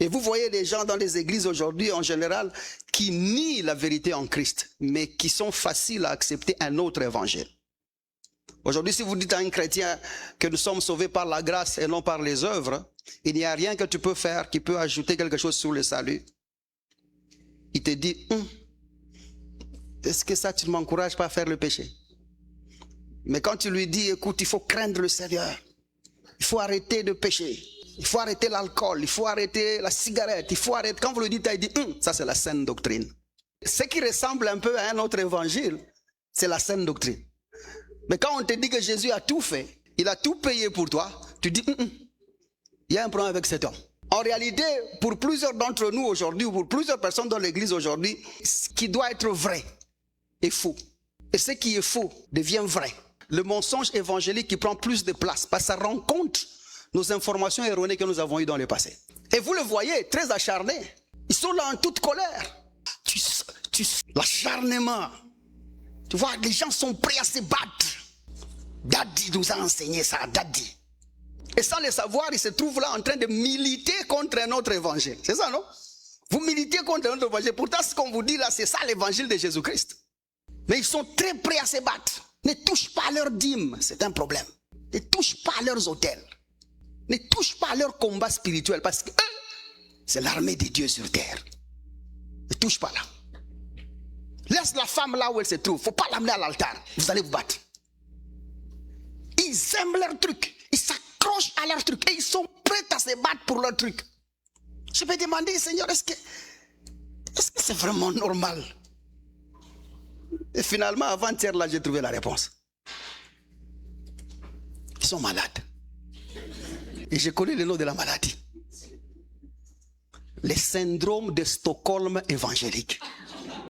Et vous voyez des gens dans les églises aujourd'hui, en général, qui nient la vérité en Christ, mais qui sont faciles à accepter un autre évangile. Aujourd'hui, si vous dites à un chrétien que nous sommes sauvés par la grâce et non par les œuvres, il n'y a rien que tu peux faire qui peut ajouter quelque chose sur le salut. Il te dit, est-ce que ça, tu ne m'encourages pas à faire le péché? Mais quand tu lui dis, écoute, il faut craindre le Seigneur, il faut arrêter de pécher, il faut arrêter l'alcool, il faut arrêter la cigarette, il faut arrêter... Quand vous le dites, il dit, ça c'est la saine doctrine. Ce qui ressemble un peu à un autre évangile, c'est la saine doctrine. Mais quand on te dit que Jésus a tout fait, il a tout payé pour toi, tu dis, il y a un problème avec cet homme. En réalité, pour plusieurs d'entre nous aujourd'hui, ou pour plusieurs personnes dans l'église aujourd'hui, ce qui doit être vrai est faux. Et ce qui est faux devient vrai. Le mensonge évangélique qui prend plus de place parce que ça rend compte nos informations erronées que nous avons eues dans le passé. Et vous le voyez, très acharnés. Ils sont là en toute colère. L'acharnement. Tu vois, les gens sont prêts à se battre. Daddy nous a enseigné ça, Daddy. Et sans le savoir, ils se trouvent là en train de militer contre un autre évangile. C'est ça, non? Vous militez contre un autre évangile. Pourtant, ce qu'on vous dit là, c'est ça l'évangile de Jésus-Christ. Mais ils sont très prêts à se battre. Ne touche pas à leur dîme, c'est un problème. Ne touche pas à leurs autels. Ne touche pas à leur combat spirituel parce que c'est l'armée de Dieu sur terre. Ne touche pas là. Laisse la femme là où elle se trouve. Il ne faut pas l'amener à l'altar. Vous allez vous battre. Ils aiment leur truc. Ils s'accrochent à leur truc. Et ils sont prêts à se battre pour leur truc. Je vais demander, Seigneur, est-ce que c'est vraiment normal? Et finalement, avant-hier, là, j'ai trouvé la réponse. Ils sont malades. Et je connais le nom de la maladie. Le syndrome de Stockholm évangélique.